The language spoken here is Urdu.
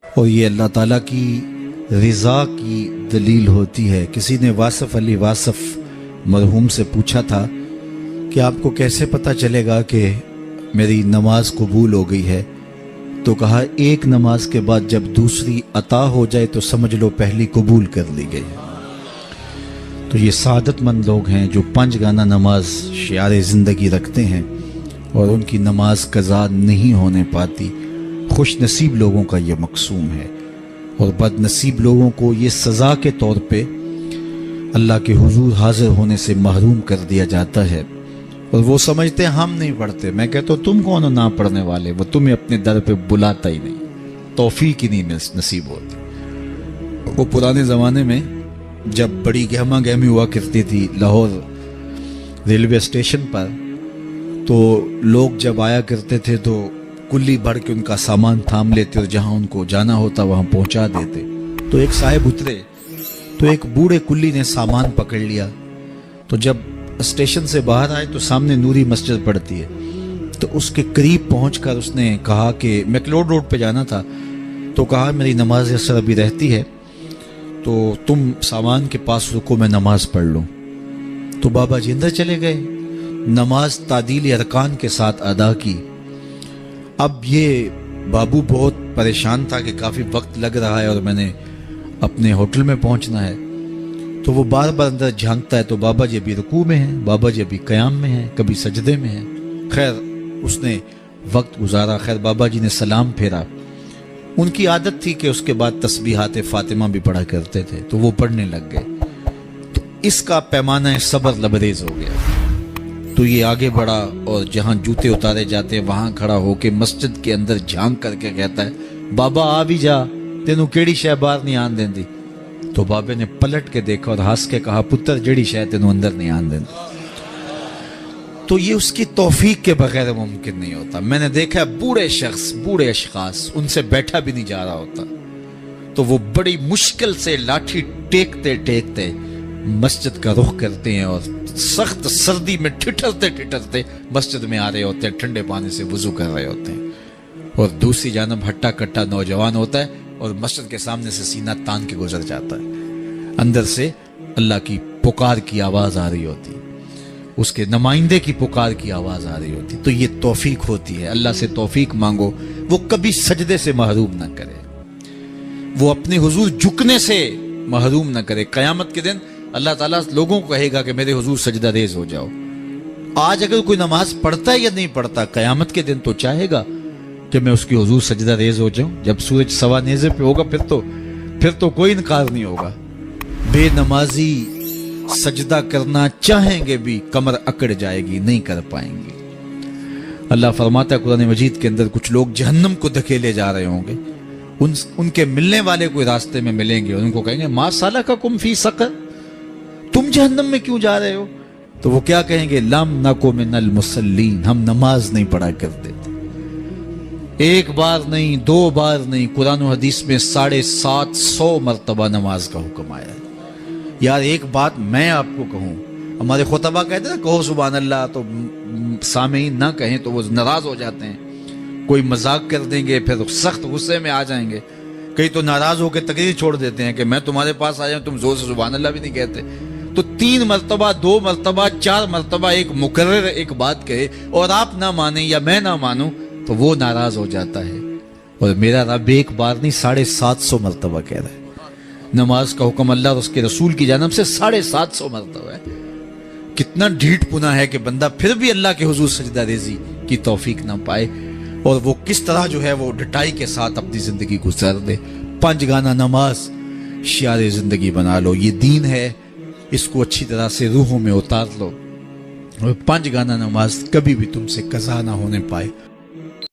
اور یہ اللہ تعالیٰ کی رضا کی دلیل ہوتی ہے۔ کسی نے واصف علی واصف مرحوم سے پوچھا تھا کہ آپ کو کیسے پتہ چلے گا کہ میری نماز قبول ہو گئی ہے؟ تو کہا ایک نماز کے بعد جب دوسری عطا ہو جائے تو سمجھ لو پہلی قبول کر لی گئی۔ تو یہ سعادت مند لوگ ہیں جو 5 گانا نماز شعار زندگی رکھتے ہیں اور ان کی نماز قضا نہیں ہونے پاتی۔ خوش نصیب لوگوں کا یہ مقسوم ہے، اور بد نصیب لوگوں کو یہ سزا کے طور پہ اللہ کے حضور حاضر ہونے سے محروم کر دیا جاتا ہے، اور وہ سمجھتے ہیں ہم نہیں پڑھتے۔ میں کہتا ہوں تم کون ہو نہ پڑھنے والے؟ وہ تمہیں اپنے در پہ بلاتا ہی نہیں، توفیق ہی نہیں نصیب ہوتی۔ وہ پرانے زمانے میں جب بڑی گہما گہمی ہوا کرتی تھی لاہور ریلوے اسٹیشن پر، تو لوگ جب آیا کرتے تھے تو کلی بھر کے ان کا سامان تھام لیتے اور جہاں ان کو جانا ہوتا وہاں پہنچا دیتے۔ تو ایک صاحب اترے تو ایک بوڑھے کلی نے سامان پکڑ لیا، تو جب اسٹیشن سے باہر آئے تو سامنے نوری مسجد پڑتی ہے، تو اس کے قریب پہنچ کر اس نے کہا کہ میکلوڈ روڈ پہ جانا تھا، تو کہا میری نماز اثر ابھی رہتی ہے تو تم سامان کے پاس رکو میں نماز پڑھ لوں۔ تو بابا جی اندر چلے گئے، نماز تعدیل ارکان کے ساتھ ادا کی۔ اب یہ بابو بہت پریشان تھا کہ کافی وقت لگ رہا ہے اور میں نے اپنے ہوٹل میں پہنچنا ہے، تو وہ بار بار اندر جھانکتا ہے تو بابا جی ابھی رکوع میں ہیں، بابا جی ابھی قیام میں ہیں، کبھی سجدے میں ہیں۔ خیر اس نے وقت گزارا، خیر بابا جی نے سلام پھیرا۔ ان کی عادت تھی کہ اس کے بعد تسبیحات فاطمہ بھی پڑھا کرتے تھے، تو وہ پڑھنے لگ گئے، تو اس کا پیمانہ صبر لبریز ہو گیا۔ تو یہ آگے بڑھا اور جہاں جوتے اتارے جاتے ہیں وہاں کھڑا ہو کے مسجد کے اندر جھانک کر کے کہتا ہے بابا آ بھی جا، تینوں کیڑی شے باہر نہیں آن دیندی؟ تو بابے نے پلٹ کے دیکھا اور ہنس کے کہا پتر جڑی شے تینوں اندر نہیں آن دیندی۔ تو یہ اس کی توفیق کے بغیر ممکن نہیں ہوتا۔ میں نے دیکھا ہے بوڑھے اشخاص ان سے بیٹھا بھی نہیں جا رہا ہوتا، تو وہ بڑی مشکل سے لاٹھی ٹیکتے ٹیکتے مسجد کا رخ کرتے ہیں اور سخت سردی میں ٹھٹرتے مسجد میں آ رہے ہوتے ہیں، ٹھنڈے پانی سے وضو کر رہے ہوتے ہیں، اور دوسری جانب ہٹا کٹا نوجوان ہوتا ہے اور مسجد کے سامنے سے سینہ تان کے گزر جاتا ہے، اندر سے اللہ کی پکار کی آواز آ رہی ہوتی، اس کے نمائندے کی پکار کی آواز آ رہی ہوتی۔ تو یہ توفیق ہوتی ہے، اللہ سے توفیق مانگو، وہ کبھی سجدے سے محروم نہ کرے، وہ اپنے حضور جھکنے سے محروم نہ کرے۔ قیامت کے دن اللہ تعالیٰ لوگوں کو کہے گا کہ میرے حضور سجدہ ریز ہو جاؤ۔ آج اگر کوئی نماز پڑھتا ہے یا نہیں پڑھتا، قیامت کے دن تو چاہے گا کہ میں اس کی حضور سجدہ ریز ہو جاؤں۔ جب سورج سوا نیزے پہ ہوگا پھر تو کوئی انکار نہیں ہوگا۔ بے نمازی سجدہ کرنا چاہیں گے بھی کمر اکڑ جائے گی، نہیں کر پائیں گے۔ اللہ فرماتا ہے قرآن مجید کے اندر کچھ لوگ جہنم کو دھکیلے جا رہے ہوں گے، ان کے ملنے والے کوئی راستے میں ملیں گے اور ان کو کہیں گے ما سلککم فی سقر، تم جہنم میں کیوں جا رہے ہو؟ تو وہ کیا کہیں گے لم نکو من المصلین، ہم نماز نہیں پڑھا کرتے تھے۔ ایک بار نہیں، 2 بار نہیں، قرآن و حدیث میں 750 مرتبہ نماز کا حکم آیا ہے۔ یار ایک بات میں آپ کو کہوں، ہمارے خطبہ کہتے ہیں کہو سبحان اللہ، تو سامعین نہ کہیں تو وہ ناراض ہو جاتے ہیں، کوئی مذاق کر دیں گے، پھر سخت غصے میں آ جائیں گے، کئی تو ناراض ہو کے تقریر چھوڑ دیتے ہیں کہ میں تمہارے پاس آیا ہوں، تم زور سے سبحان اللہ بھی نہیں کہتے۔ تو 3 مرتبہ 2 مرتبہ 4 مرتبہ ایک مکرر ایک بات کہے اور آپ نہ مانیں یا میں نہ مانوں تو وہ ناراض ہو جاتا ہے، اور میرا رب ایک بار نہیں 750 مرتبہ کہہ رہا ہے۔ نماز کا حکم اللہ اور اس کے رسول کی جانب سے 750 مرتبہ ہے۔ کتنا ڈھیٹ پنا ہے کہ بندہ پھر بھی اللہ کے حضور سجدہ ریزی کی توفیق نہ پائے، اور وہ کس طرح جو ہے وہ ڈٹائی کے ساتھ اپنی زندگی گزار دے۔ 5 گانا نماز شعار زندگی بنا لو، یہ دین ہے، اس کو اچھی طرح سے روحوں میں اتار لو، اور 5 گانا نماز کبھی بھی تم سے قضا نہ ہونے پائے۔